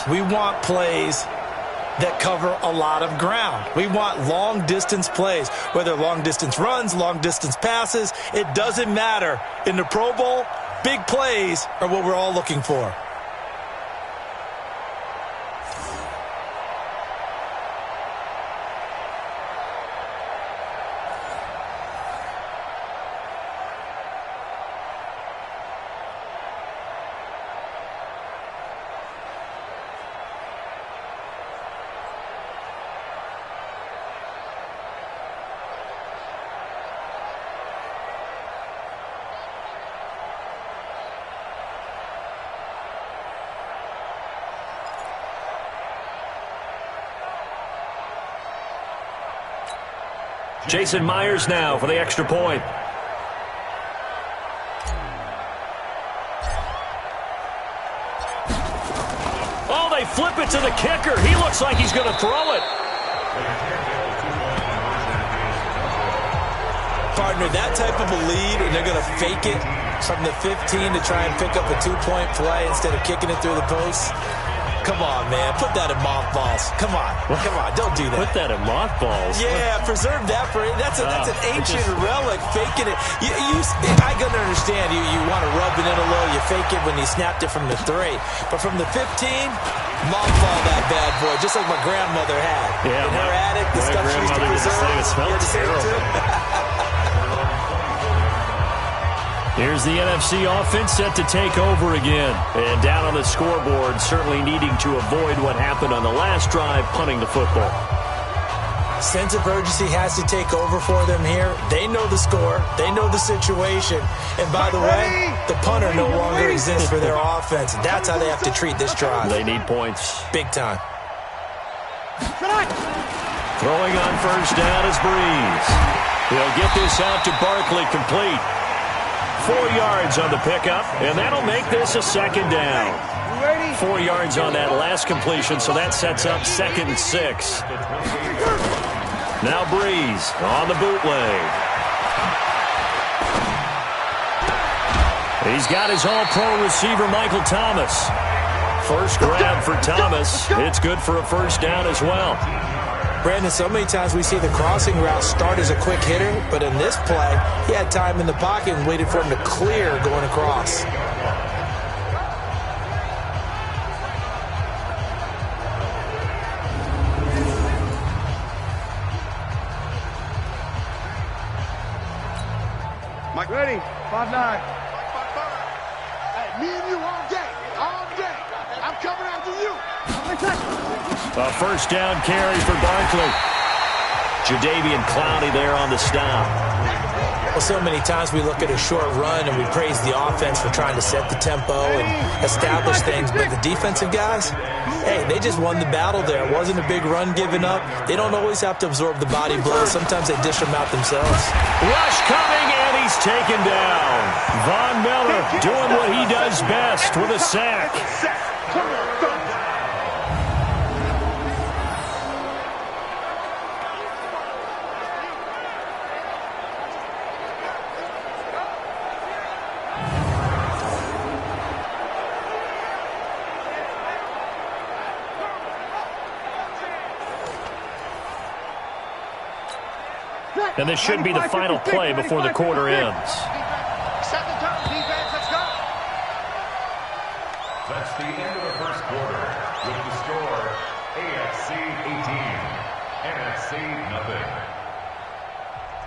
We want plays that cover a lot of ground. We want long-distance plays, whether long-distance runs, long-distance passes. It doesn't matter. In the Pro Bowl, big plays are what we're all looking for. Jason Myers now for the extra point. Oh, they flip it to the kicker. He looks like he's going to throw it. Partner, that type of a lead, and they're going to fake it from the 15 to try and pick up a two-point play instead of kicking it through the post. Come on, man. Put that in mothballs. Come on. Come on. Don't do that. Put that in mothballs? Yeah, preserve that for it. That's an ancient relic, faking it. I can understand. You want to rub it in a little. You fake it when you snapped it from the 3. But from the 15, mothball that bad boy, just like my grandmother had. Yeah, in her attic, the stuff she used to preserve. It smelled terrible. Here's the NFC offense set to take over again. And down on the scoreboard, certainly needing to avoid what happened on the last drive, punting the football. Sense of urgency has to take over for them here. They know the score. They know the situation. And by the way, the punter no longer exists for their offense. That's how they have to treat this drive. They need points. Big time. Throwing on first down is Breeze. He'll get this out to Barkley, complete. 4 yards on the pickup, and that'll make this a second down. 4 yards on that last completion, so that sets up 2nd and 6. Now Breeze on the bootleg. He's got his all-pro receiver, Michael Thomas. First grab for Thomas. It's good for a first down as well. Brandon, so many times we see the crossing route start as a quick hitter, but in this play, he had time in the pocket and waited for him to clear going across. Mike, ready? 5-9. Hey, me and you all day. All day. I'm coming after you. A first down carry for Barkley. Jadeveon Clowney there on the stop. Well, so many times we look at a short run and we praise the offense for trying to set the tempo and establish things, but the defensive guys, hey, they just won the battle there. It wasn't a big run given up. They don't always have to absorb the body blows. Sometimes they dish them out themselves. Rush coming, and he's taken down. Von Miller doing what he does best with a sack. And this should be the final play before the quarter ends. Set the tone, defense, let's go. That's the end of the first quarter with the score AFC 18, NFC nothing.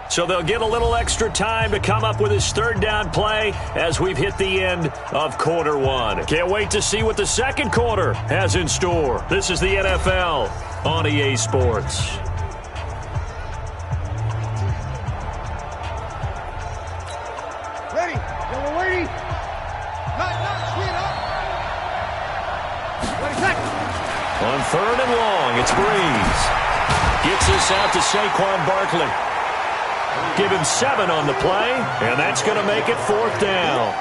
So they'll get a little extra time to come up with his third down play as we've hit the end of quarter one. Can't wait to see what the second quarter has in store. This is the NFL on EA Sports. Ready? Yellow lady. Not, speed up. Ready, set. On third and long, it's Breeze. Gets this out to Saquon Barkley. Give him 7 on the play, and that's going to make it 4th down.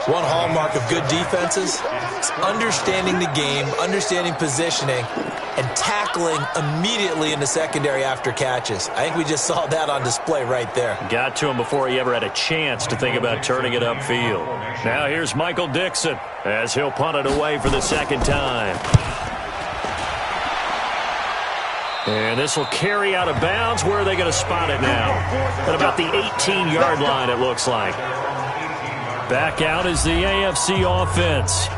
One hallmark of good defenses is understanding the game, understanding positioning, and tackling immediately in the secondary after catches. I think we just saw that on display right there. Got to him before he ever had a chance to think about turning it upfield. Now here's Michael Dixon as he'll punt it away for the second time. And this will carry out of bounds. Where are they going to spot it now? At about the 18-yard line, it looks like. Back out is the AFC offense.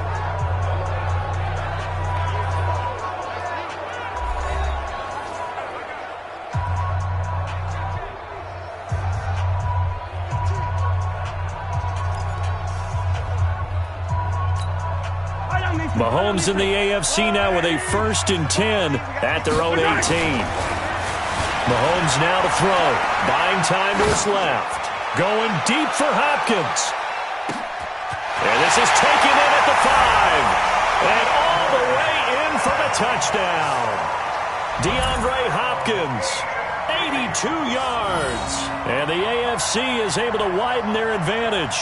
Mahomes in the AFC now with a 1st and 10 at their own 18. Mahomes now to throw. Buying time to his left. Going deep for Hopkins. And this is taken in at the 5. And all the way in for the touchdown. DeAndre Hopkins, 82 yards. And the AFC is able to widen their advantage.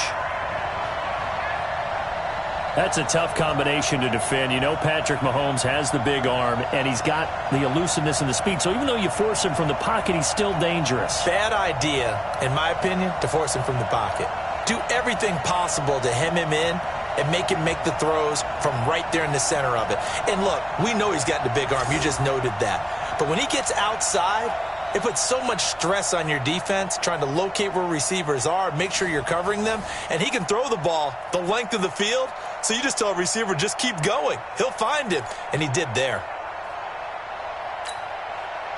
That's a tough combination to defend. You know Patrick Mahomes has the big arm, and he's got the elusiveness and the speed. So even though you force him from the pocket, he's still dangerous. Bad idea, in my opinion, to force him from the pocket. Do everything possible to hem him in and make him make the throws from right there in the center of it. And look, we know he's got the big arm. You just noted that. But when he gets outside, it puts so much stress on your defense trying to locate where receivers are, make sure you're covering them, and he can throw the ball the length of the field, so you just tell a receiver, just keep going. He'll find him, and he did there.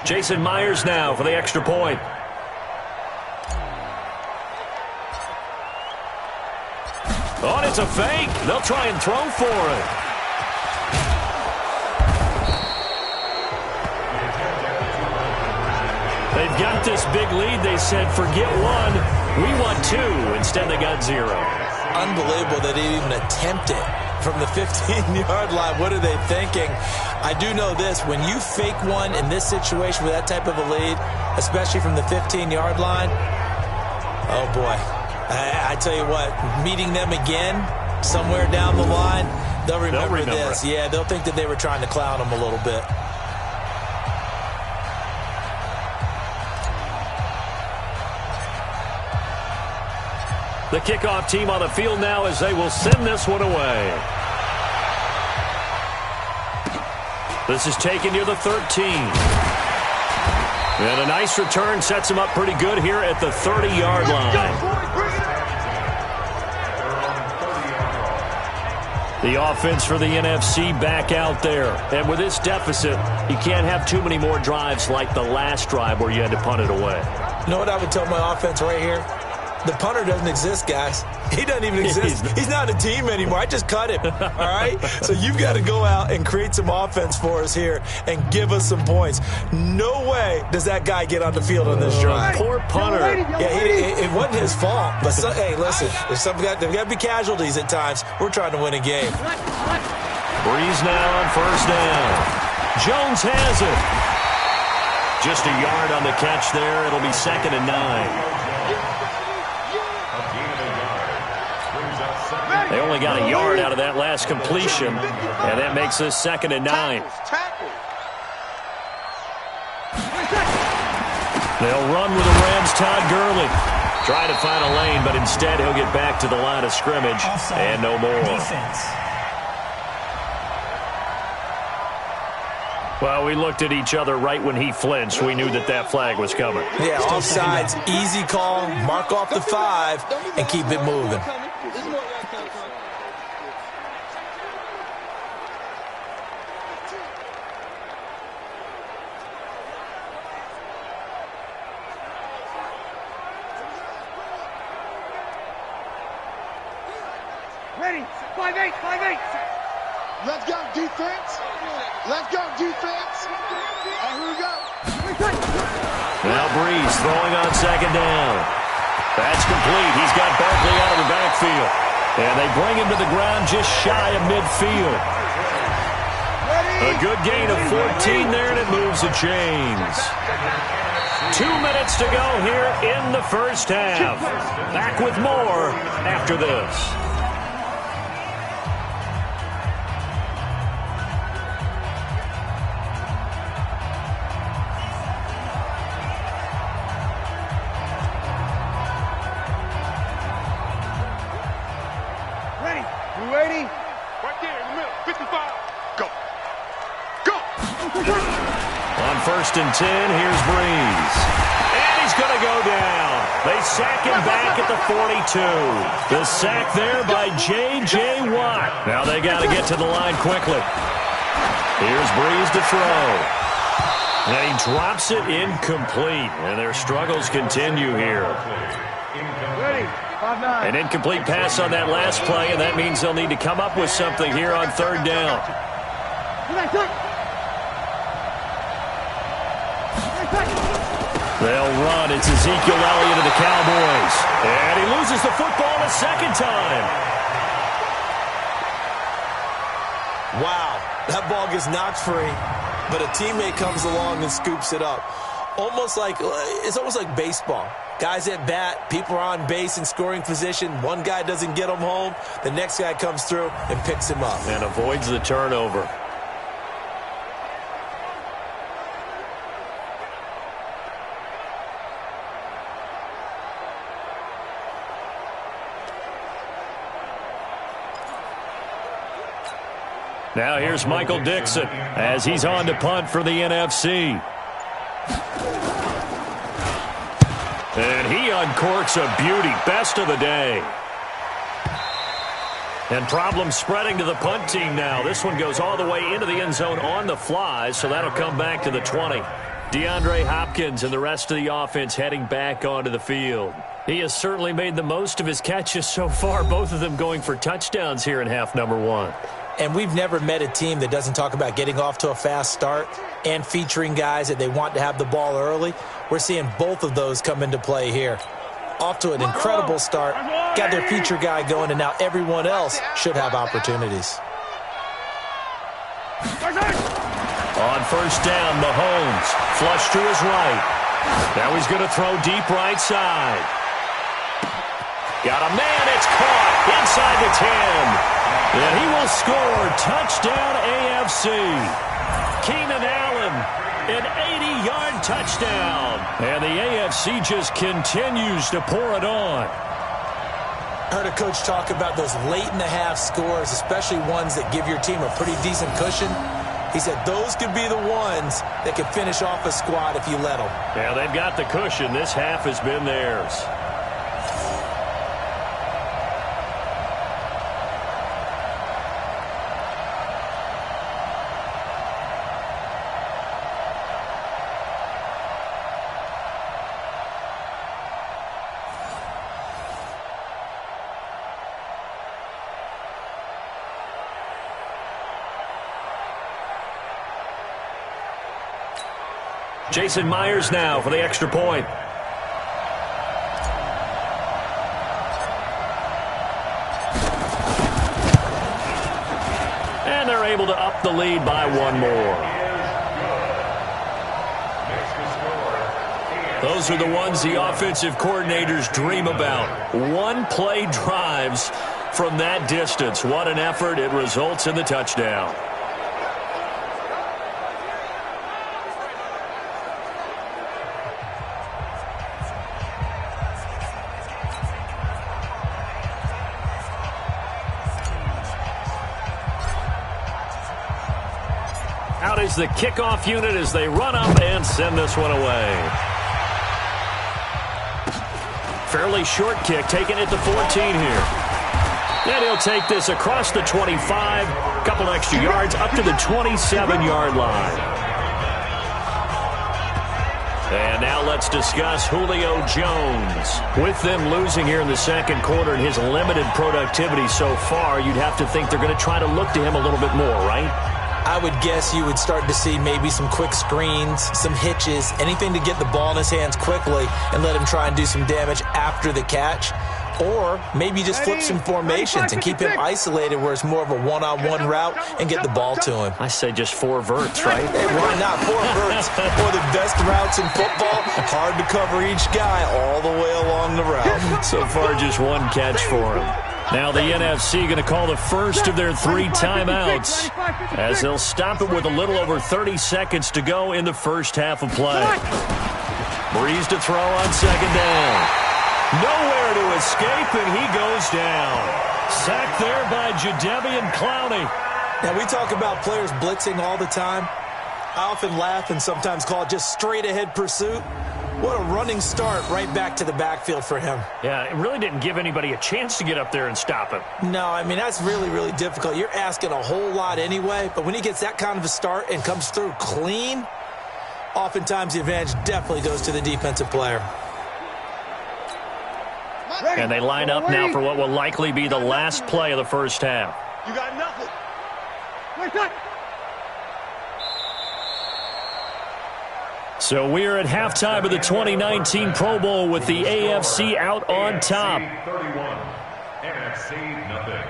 Jason Myers now for the extra point. Oh, and it's a fake. They'll try and throw for it. They've got this big lead. They said, forget one. We want 2. Instead, they got 0. Unbelievable that they even attempt it from the 15-yard line. What are they thinking? I do know this. When you fake one in this situation with that type of a lead, especially from the 15-yard line, oh, boy. I tell you what, meeting them again somewhere down the line, they'll remember this. Yeah, they'll think that they were trying to clown them a little bit. The kickoff team on the field now as they will send this one away. This is taken near the 13. And a nice return sets him up pretty good here at the 30-yard line. The offense for the NFC back out there. And with this deficit, you can't have too many more drives like the last drive where you had to punt it away. You know what I would tell my offense right here? The punter doesn't exist, guys. He doesn't even exist. He's not a team anymore. I just cut him, all right? So you've got to go out and create some offense for us here and give us some points. No way does that guy get on the field on this drive. Poor punter. Yeah, it wasn't his fault. But, hey, listen, there's got to be casualties at times. We're trying to win a game. Breeze now on 1st down. Jones has it. Just a yard on the catch there. It'll be 2nd and 9. They only got a yard out of that last completion, and that makes this 2nd and 9. They'll run with the Rams' Todd Gurley. Trying to find a lane, but instead he'll get back to the line of scrimmage and no more. Well, we looked at each other right when he flinched. We knew that that flag was coming. Yeah, offsides, easy call, mark off the 5, and keep it moving. Ready, 5-8, 5-8. Let's go, defense. Let's go, defense. And here we go. Now Breeze throwing on 2nd down. That's complete. He's got Barkley out of the backfield. And they bring him to the ground just shy of midfield. A good gain of 14 there, and it moves the chains. 2 minutes to go here in the first half. Back with more after this. Ready? Right there in the middle. 55. Go. Go. On 1st and 10. Here's Breeze. And he's going to go down. They sack him back at the 42. The sack there by J.J. Watt. Now they got to get to the line quickly. Here's Breeze to throw. And he drops it incomplete. And their struggles continue here. An incomplete pass on that last play, and that means they'll need to come up with something here on 3rd down. They'll run. It's Ezekiel Elliott of the Cowboys. And he loses the football a second time. Wow, that ball gets knocked free, but a teammate comes along and scoops it up. It's almost like baseball. Guys at bat, people are on base in scoring position. One guy doesn't get him home. The next guy comes through and picks him up. And avoids the turnover. Now here's Michael Dixon as he's on to punt for the NFC. And he uncorks a beauty. Best of the day. And problems spreading to the punt team now. This one goes all the way into the end zone on the fly, so that'll come back to the 20. DeAndre Hopkins and the rest of the offense heading back onto the field. He has certainly made the most of his catches so far, both of them going for touchdowns here in half number 1. And we've never met a team that doesn't talk about getting off to a fast start and featuring guys that they want to have the ball early. We're seeing both of those come into play here. Off to an incredible start, got their feature guy going, and now everyone else should have opportunities. On 1st down, Mahomes, flush to his right. Now he's going to throw deep right side. Got a man, it's caught inside the 10. And he will score. Touchdown AFC. Keenan Allen, an 80-yard touchdown. And the AFC just continues to pour it on. I heard a coach talk about those late-in-the-half scores, especially ones that give your team a pretty decent cushion. He said those could be the ones that could finish off a squad if you let them. Yeah, they've got the cushion. This half has been theirs. Jason Myers now for the extra point. And they're able to up the lead by one more. Those are the ones the offensive coordinators dream about. One-play drives from that distance. What an effort. It results in the touchdown. Out is the kickoff unit as they run up and send this one away. Fairly short kick, taking it to 14 here. And he'll take this across the 25, a couple extra yards, up to the 27-yard line. And now let's discuss Julio Jones. With them losing here in the second quarter and his limited productivity so far, you'd have to think they're going to try to look to him a little bit more, right? I would guess you would start to see maybe some quick screens, some hitches, anything to get the ball in his hands quickly and let him try and do some damage after the catch. Or maybe just flip some formations and keep him isolated where it's more of a one-on-one route and get the ball to him. I say just 4 verts, right? Hey, why not? 4 verts. One of the best routes in football. Hard to cover each guy all the way along the route. So far, just 1 catch for him. Now the NFC going to call the first of their 3 timeouts as they'll stop it with a little over 30 seconds to go in the first half of play. Breeze to throw on second down. Nowhere to escape, and he goes down. Sacked there by Jadeveon Clowney. Now, we talk about players blitzing all the time. I often laugh and sometimes call it just straight-ahead pursuit. What a running start right back to the backfield for him. Yeah, it really didn't give anybody a chance to get up there and stop him. No, I mean, that's really, really difficult. You're asking a whole lot anyway, but when he gets that kind of a start and comes through clean, oftentimes the advantage definitely goes to the defensive player. And they line up now for what will likely be the last play of the first half. You got nothing. So we're at halftime of the 2019 Pro Bowl with the AFC out on top. AFC 31, NFC nothing.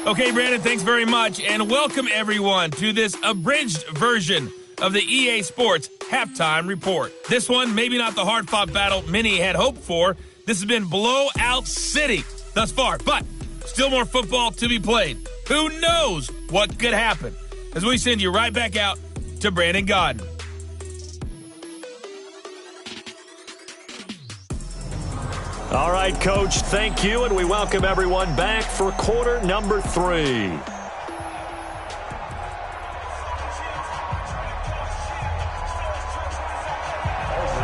Okay, Brandon, thanks very much, and welcome everyone to this abridged version of the EA Sports Halftime Report. This one, maybe not the hard-fought battle many had hoped for. This has been blowout city thus far, but still more football to be played. Who knows what could happen? As we send you right back out to Brandon Godden. All right, Coach, thank you, and we welcome everyone back for quarter number 3.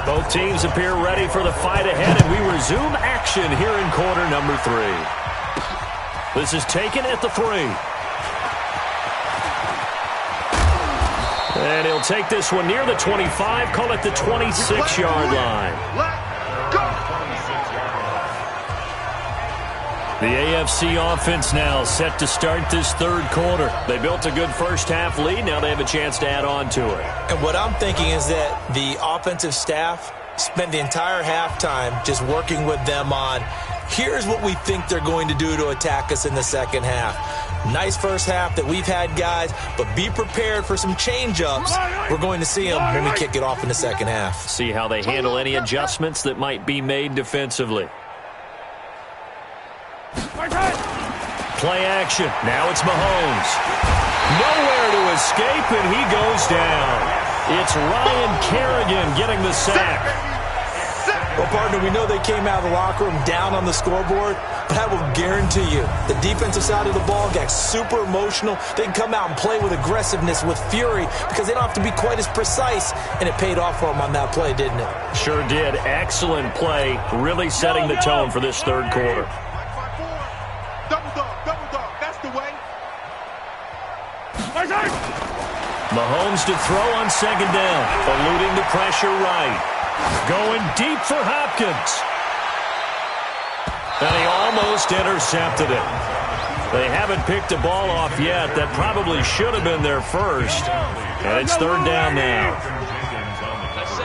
Both teams appear ready for the fight ahead, and we resume action here in quarter number 3. This is taken at the 3. And he'll take this one near the 25, call it the 26-yard line. The AFC offense now set to start this third quarter. They built a good first half lead. Now they have a chance to add on to it. And what I'm thinking is that the offensive staff spent the entire halftime just working with them on, here's what we think they're going to do to attack us in the second half. Nice first half that we've had, guys, but be prepared for some change-ups. We're going to see them when we kick it off in the second half. See how they handle any adjustments that might be made defensively. Play action. Now it's Mahomes. Nowhere to escape, and he goes down. It's Ryan Kerrigan getting the sack. Well, partner, we know they came out of the locker room down on the scoreboard, but I will guarantee you the defensive side of the ball got super emotional. They can come out and play with aggressiveness, with fury, because they don't have to be quite as precise, and it paid off for them on that play, didn't it? Sure did. Excellent play, really setting the tone for this third quarter. That's the way. Mahomes to throw on second down, eluding the pressure right. Going deep for Hopkins. And he almost intercepted it. They haven't picked a ball off yet. That probably should have been their first. And it's third down now.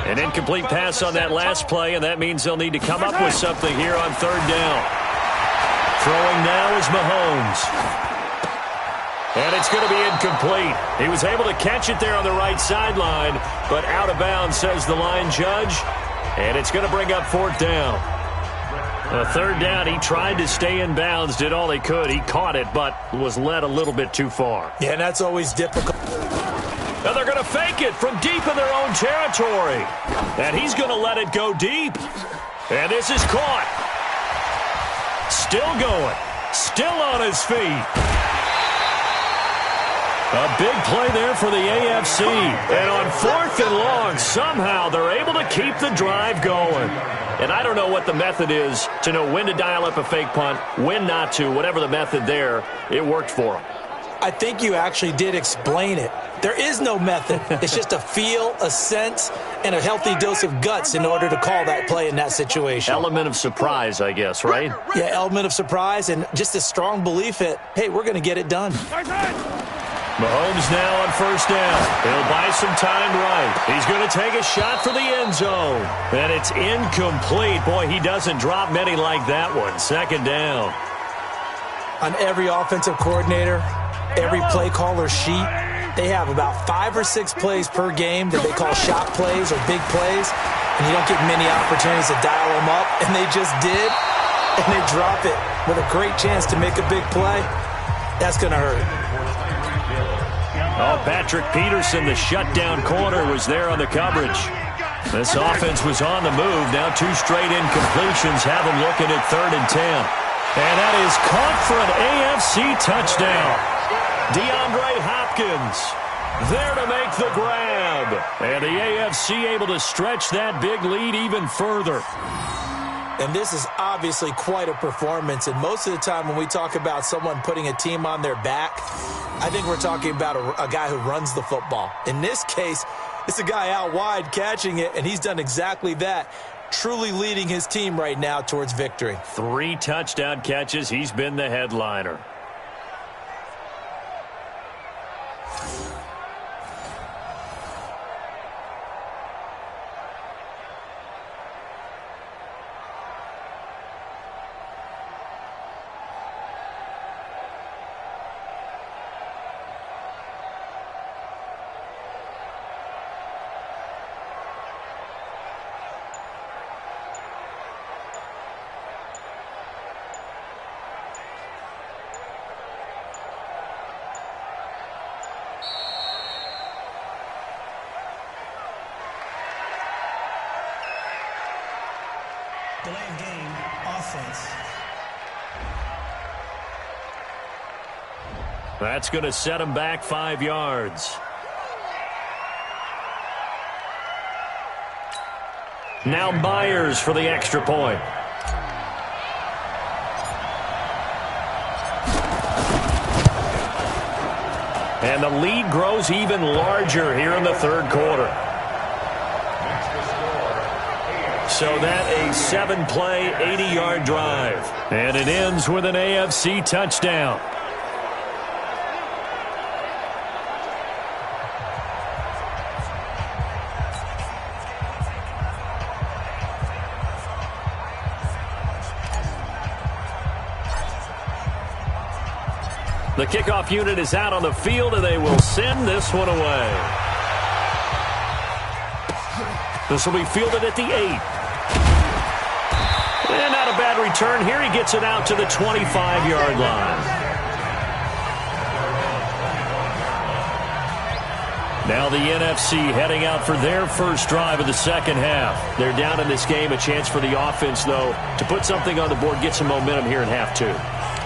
An incomplete pass on that last play, and that means they'll need to come up with something here on third down. Throwing now is Mahomes. And it's going to be incomplete. He was able to catch it there on the right sideline, but out of bounds, says the line judge. And it's going to bring up fourth down. Third down, he tried to stay in bounds, did all he could. He caught it, but was led a little bit too far. Yeah, and that's always difficult. And they're going to fake it from deep in their own territory. And he's going to let it go deep. And this is caught. Still going. Still on his feet. A big play there for the AFC. And on fourth and long, somehow they're able to keep the drive going. And I don't know what the method is to know when to dial up a fake punt, when not to. Whatever the method there, it worked for them. I think you actually did explain it. There is no method. It's just a feel, a sense, and a healthy dose of guts in order to call that play in that situation. Element of surprise, I guess, right? Yeah, element of surprise and just a strong belief that, hey, we're going to get it done. Mahomes now on first down. He'll buy some time right. He's going to take a shot for the end zone. And it's incomplete. Boy, he doesn't drop many like that one. Second down. On every offensive coordinator, every play caller sheet, they have about 5 or 6 plays per game that they call shot plays or big plays. And you don't get many opportunities to dial them up. And they just did. And they drop it with a great chance to make a big play. That's going to hurt. Oh, Patrick Peterson, the shutdown corner, was there on the coverage. This offense was on the move. Now 2 straight incompletions have them looking at 3rd and 10. And that is caught for an AFC touchdown. DeAndre Hopkins there to make the grab. And the AFC able to stretch that big lead even further. And this is obviously quite a performance. And most of the time when we talk about someone putting a team on their back, I think we're talking about a guy who runs the football. In this case, it's a guy out wide catching it, and he's done exactly that, truly leading his team right now towards victory. 3 touchdown catches. He's been the headliner. Delay of game, offense. That's going to set him back 5 yards. Now Myers for the extra point. And the lead grows even larger here in the third quarter. So that a 7-play, 80-yard drive. And it ends with an AFC touchdown. The kickoff unit is out on the field, and they will send this one away. This will be fielded at the 8. And not a bad return here. He gets it out to the 25-yard line. Now the NFC heading out for their first drive of the second half. They're down in this game. A chance for the offense, though, to put something on the board, get some momentum here in half 2.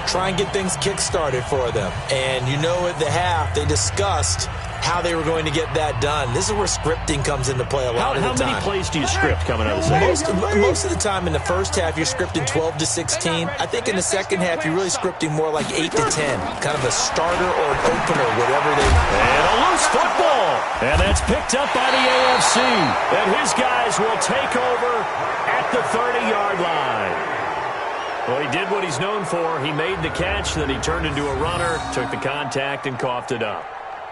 Try and get things kick-started for them. And you know at the half, they discussed how they were going to get that done. This is where scripting comes into play a lot of the time. How many plays do you script coming out of the second? Most of the time in the first half, you're scripting 12 to 16. I think in the second half, you're really scripting more like 8 to 10. Kind of a starter or an opener, whatever they... And a loose football. And that's picked up by the AFC. And his guys will take over at the 30-yard line. Well, he did what he's known for. He made the catch, then he turned into a runner, took the contact, and coughed it up.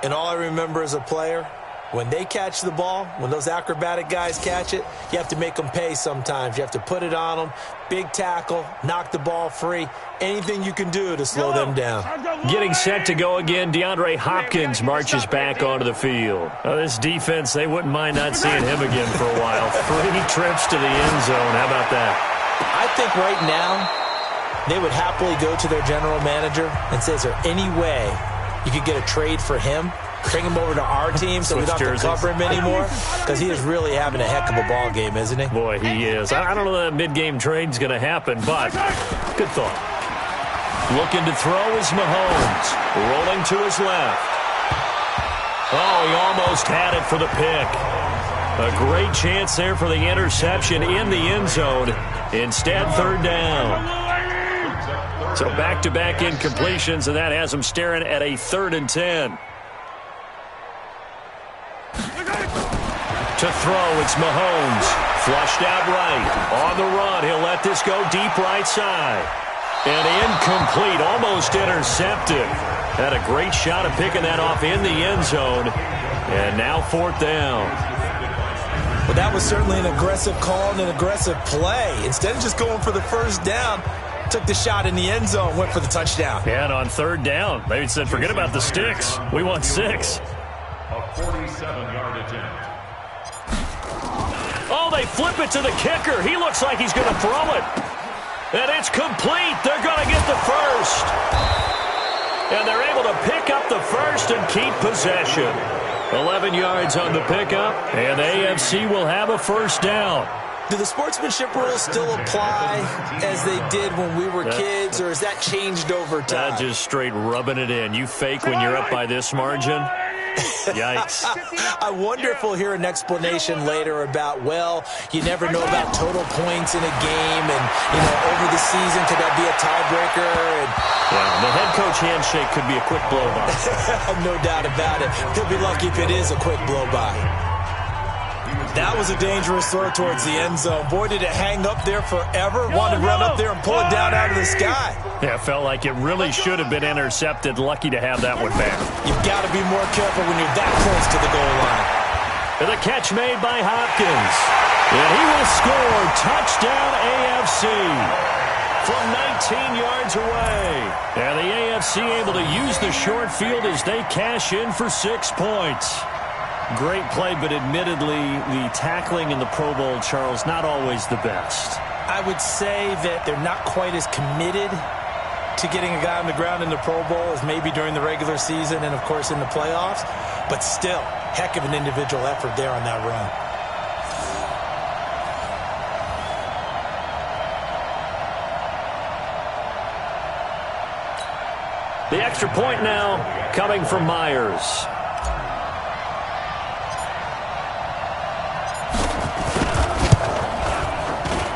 And all I remember as a player, when they catch the ball, when those acrobatic guys catch it, you have to make them pay sometimes. You have to put it on them, big tackle, knock the ball free, anything you can do to slow them down. Getting set to go again, DeAndre Hopkins marches back onto the field. This defense, they wouldn't mind not seeing him again for a while. 3 trips to the end zone. How about that? I think right now they would happily go to their general manager and say, is there any way you could get a trade for him, bring him over to our team so we don't have to cover him anymore? Because he is really having a heck of a ball game, isn't he? Boy, he is. I don't know that mid-game trade's going to happen, but good thought. Looking to throw is Mahomes. Rolling to his left. Oh, he almost had it for the pick. A great chance there for the interception in the end zone. Instead, third down. So back-to-back incompletions, and that has him staring at a 3rd and 10. To throw, it's Mahomes. Flushed out right. On the run, he'll let this go deep right side. And incomplete, almost intercepted. Had a great shot at picking that off in the end zone. And now 4th down. Well, that was certainly an aggressive call and an aggressive play. Instead of just going for the first down, took the shot in the end zone, went for the touchdown. Yeah, and on 3rd down, they said, forget about the sticks. We want 6. A 47-yard attempt. Oh, they flip it to the kicker. He looks like he's going to throw it. And it's complete. They're going to get the first. And they're able to pick up the first and keep possession. 11 yards on the pickup, and the AFC will have a first down. Do the sportsmanship rules still apply as they did when we were kids, or has that changed over time? Just straight rubbing it in. You fake when you're up by this margin? Yikes. I wonder if we'll hear an explanation later about, well, you never know about total points in a game, and, you know, over the season, could that be a tiebreaker? And the head coach handshake could be a quick blow-by. No doubt about it. He'll be lucky if it is a quick blow-by. That was a dangerous throw towards the end zone. Boy, did it hang up there forever. Wanted to run up there and pull it down out of the sky. Yeah, it felt like it really should have been intercepted. Lucky to have that one back. You've got to be more careful when you're that close to the goal line. And the catch made by Hopkins. And he will score. Touchdown AFC. From 19 yards away. And the AFC able to use the short field as they cash in for 6 points. Great play, but admittedly, the tackling in the Pro Bowl, Charles, not always the best. I would say that they're not quite as committed to getting a guy on the ground in the Pro Bowl as maybe during the regular season and, of course, in the playoffs. But still, heck of an individual effort there on that run. The extra point now coming from Myers.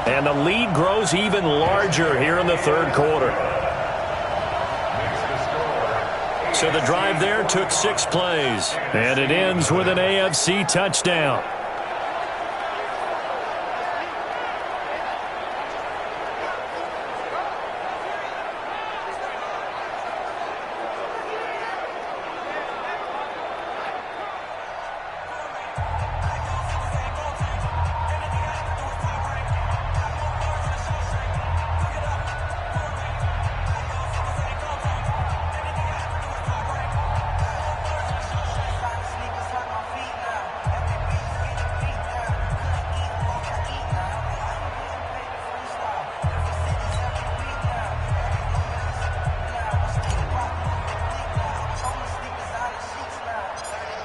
And the lead grows even larger here in the third quarter. So the drive there took 6 plays. And it ends with an AFC touchdown.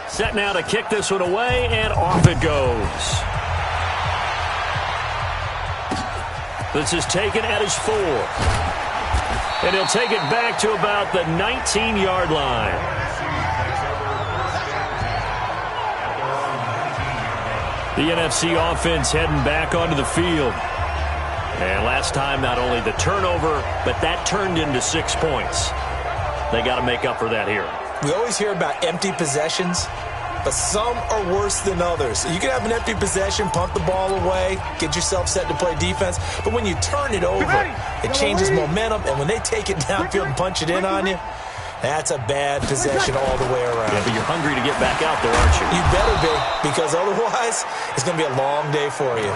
Set now to kick this one away, and off it goes. This is taken at his 4. And he'll take it back to about the 19-yard line. The NFC offense heading back onto the field. And last time, not only the turnover, but that turned into 6 points. They got to make up for that here. We always hear about empty possessions, but some are worse than others. You can have an empty possession, punt the ball away, get yourself set to play defense, but when you turn it over, it changes momentum, and when they take it downfield and punch it in on you, that's a bad possession all the way around. Yeah, but you're hungry to get back out there, aren't you? You better be, because otherwise it's going to be a long day for you.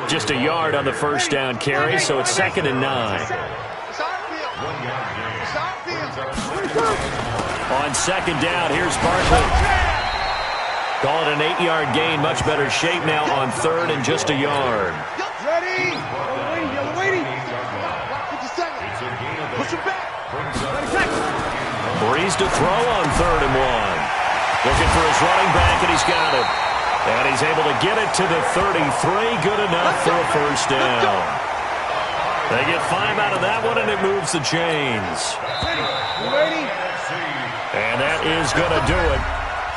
Just a yard on the first down carry, so it's 2nd and 9. On 2nd down, here's Barkley. Call it an 8-yard gain. Much better shape now on 3rd and just a yard. Ready? Waiting. Push it back. Breeze to throw on 3rd and 1. Looking for his running back, and he's got it. And he's able to get it to the 33. Good enough for a first down. They get 5 out of that one, and it moves the chains. Ready? And that is going to do it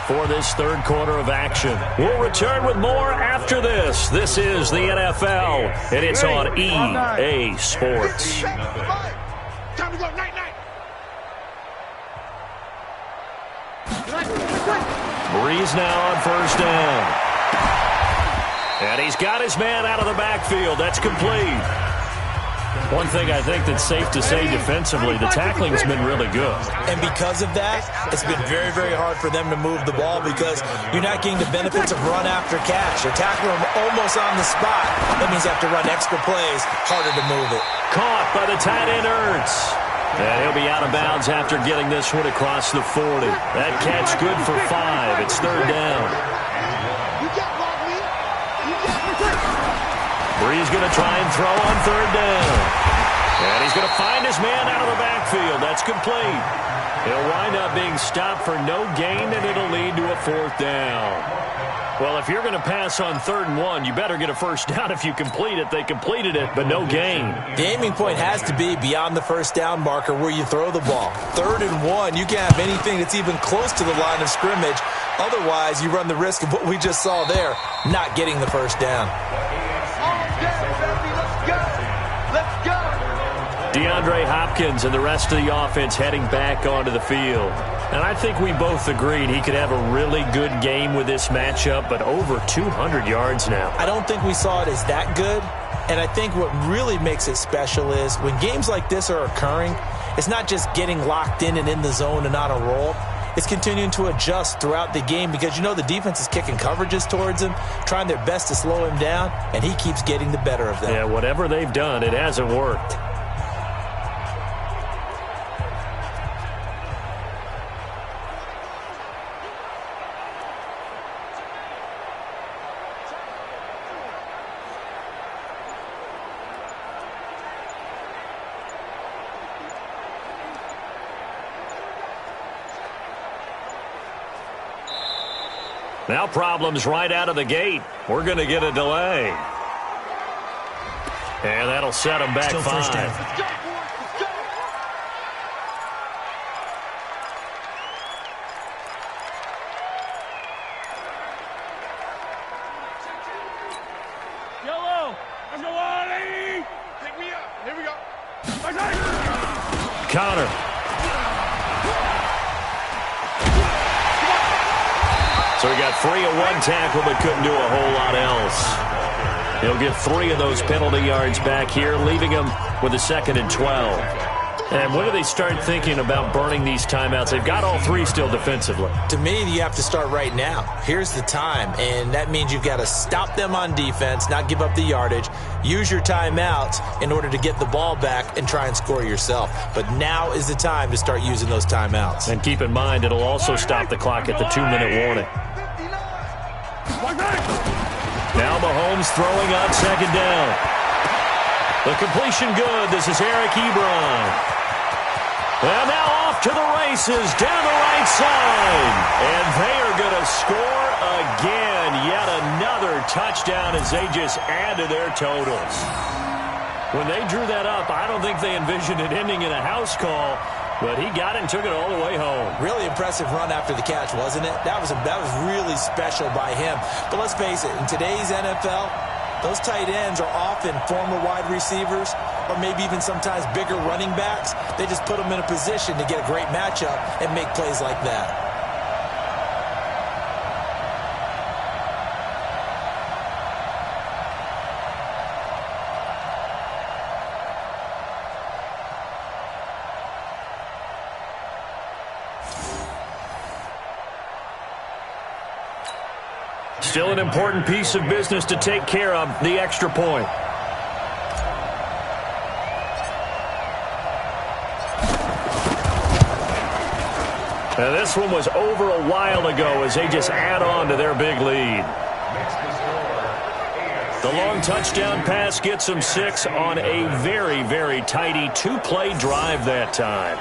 for this third quarter of action. We'll return with more after this. This is the NFL, and it's on EA Sports. Time to go. Night. Breeze now on first down. And he's got his man out of the backfield. That's complete. One thing I think that's safe to say defensively, the tackling's been really good. And because of that, it's been very, very hard for them to move the ball because you're not getting the benefits of run after catch. You're tackling them almost on the spot. That means you have to run extra plays, harder to move it. Caught by the tight end, Ertz. And he'll be out of bounds after getting this one across the 40. That catch good for 5. It's 3rd down. Breeze going to try and throw on 3rd down. And he's going to find his man out of the backfield. That's complete. He'll wind up being stopped for no gain, and it'll lead to a 4th down. Well, if you're going to pass on 3rd and 1, you better get a first down if you complete it. They completed it, but no gain. The aiming point has to be beyond the first down marker where you throw the ball. 3rd and 1, you can't have anything that's even close to the line of scrimmage. Otherwise, you run the risk of what we just saw there, not getting the first down. Let's go! DeAndre Hopkins and the rest of the offense heading back onto the field. And I think we both agreed he could have a really good game with this matchup, but over 200 yards now. I don't think we saw it as that good. And I think what really makes it special is when games like this are occurring, it's not just getting locked in and in the zone and on a roll. It's continuing to adjust throughout the game because you know the defense is kicking coverages towards him, trying their best to slow him down, and he keeps getting the better of them. Yeah, whatever they've done, it hasn't worked. Now problems right out of the gate. We're going to get a delay. And that'll set them back 5. Yellow! Let's go, Ollie! Here we go. Connor. So he got 3 of 1 tackle, but couldn't do a whole lot else. He'll get 3 of those penalty yards back here, leaving him with a 2nd and 12. And when do they start thinking about burning these timeouts? They've got all 3 still defensively. To me, you have to start right now. Here's the time, and that means you've got to stop them on defense, not give up the yardage, use your timeouts in order to get the ball back and try and score yourself. But now is the time to start using those timeouts. And keep in mind, it'll also stop the clock at the 2-minute warning. Now Mahomes throwing on 2nd down. The completion good. This is Eric Ebron. And now off to the races down the right side. And they are going to score again. Yet another touchdown as they just add to their totals. When they drew that up, I don't think they envisioned it ending in a house call. But he got it and took it all the way home. Really impressive run after the catch, wasn't it? That was really special by him. But let's face it, in today's NFL, those tight ends are often former wide receivers or maybe even sometimes bigger running backs. They just put them in a position to get a great matchup and make plays like that. Still an important piece of business to take care of, the extra point. Now this one was over a while ago as they just add on to their big lead. The long touchdown pass gets them 6 on a very, very tidy 2-play drive that time.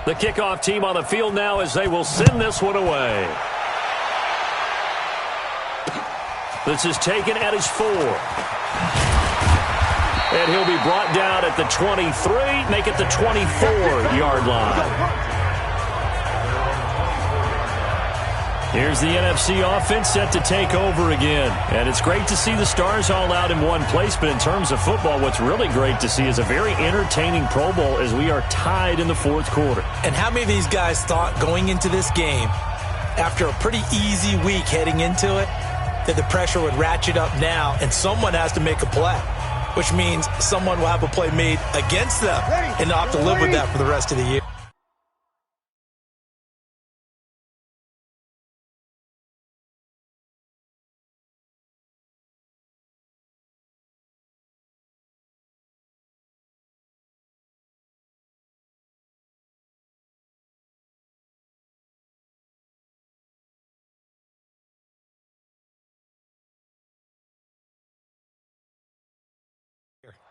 The kickoff team on the field now as they will send this one away. This is taken at his 4. And he'll be brought down at the 23, make it the 24-yard line. Here's the NFC offense set to take over again. And it's great to see the stars all out in one place, but in terms of football, what's really great to see is a very entertaining Pro Bowl as we are tied in the fourth quarter. And how many of these guys thought going into this game, after a pretty easy week heading into it, that the pressure would ratchet up now and someone has to make a play, which means someone will have a play made against them and they'll have to live with that for the rest of the year.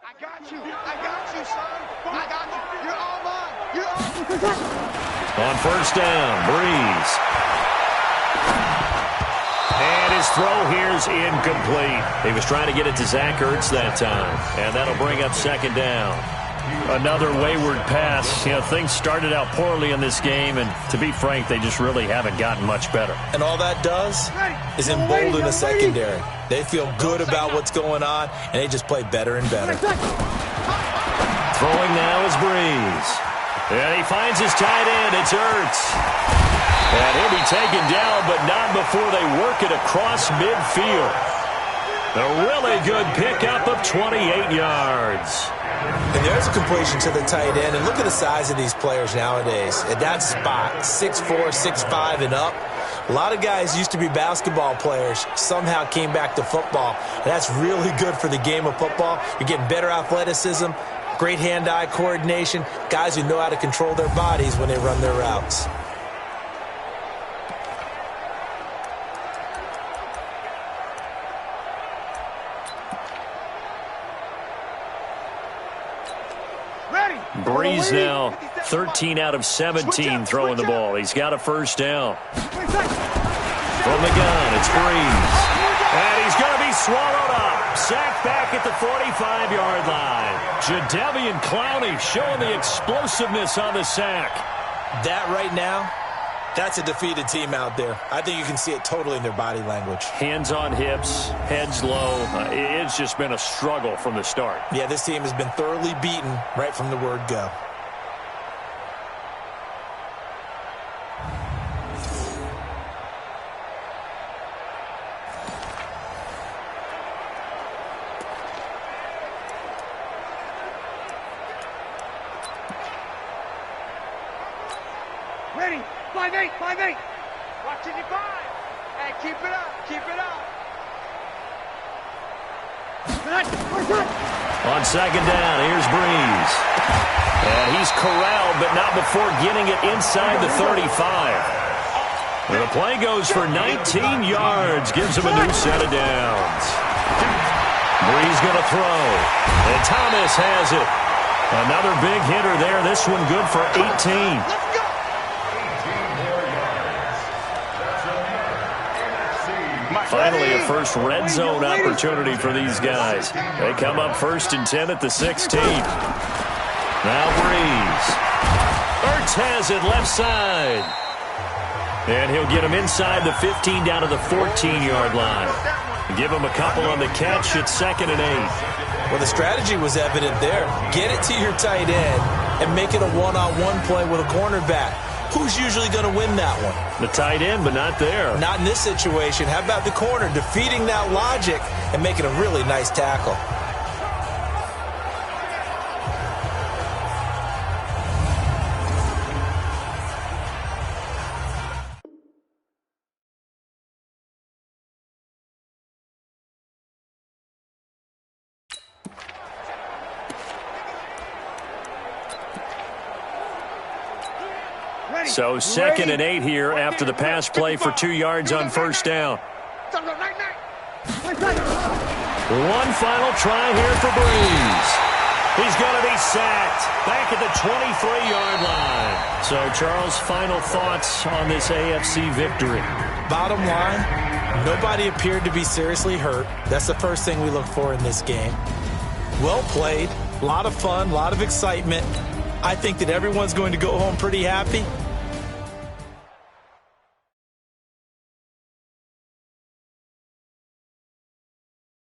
I got you, son. I got you. You're all mine. You're all On first down, Breeze. And his throw here's incomplete. He was trying to get it to Zach Ertz that time. And that'll bring up second down. Another wayward pass. You know, things started out poorly in this game, and to be frank, they just really haven't gotten much better. And all that does is embolden the secondary. They feel good about what's going on, and they just play better and better. Throwing now is Breeze. And he finds his tight end. It's Ertz. And he'll be taken down, but not before they work it across midfield. A really good pickup of 28 yards. And there's a completion to the tight end. And look at the size of these players nowadays. At that spot, 6'4", 6'5", and up. A lot of guys used to be basketball players, somehow came back to football. And that's really good for the game of football. You're getting better athleticism, great hand-eye coordination, guys who know how to control their bodies when they run their routes. Breeze now 13 out of 17 throwing the ball. He's got a first down. From the gun, it's Breeze. And he's going to be swallowed up. Sacked back at the 45-yard line. Jadeveon Clowney showing the explosiveness on the sack. That right now, that's a defeated team out there. I think you can see it totally in their body language. Hands on hips, heads low. It's just been a struggle from the start. Yeah, this team has been thoroughly beaten right from the word go. Ready. 5'8", 5'8". Watching you 5. Hey, keep it up, keep it up. On second down, here's Breeze. And he's corralled, but not before getting it inside the 35. And the play goes for 19 yards, gives him a new set of downs. Breeze going to throw. And Thomas has it. Another big hitter there. This one good for 18. Finally, a first red zone opportunity for these guys. They come up 1st and 10 at the 16. Now Breeze. Ertz has it left side. And he'll get him inside the 15 down to the 14-yard line. Give him a couple on the catch at 2nd and 8. Well, the strategy was evident there. Get it to your tight end and make it a one-on-one play with a cornerback. Who's usually going to win that one? The tight end, but not there. Not in this situation. How about the corner defeating that logic and making a really nice tackle? So 2nd and 8 here after the pass play for 2 yards on first down. One final try here for Breeze. He's going to be sacked back at the 23-yard line. So, Charles, final thoughts on this AFC victory? Bottom line, nobody appeared to be seriously hurt. That's the first thing we look for in this game. Well played, a lot of fun, a lot of excitement. I think that everyone's going to go home pretty happy.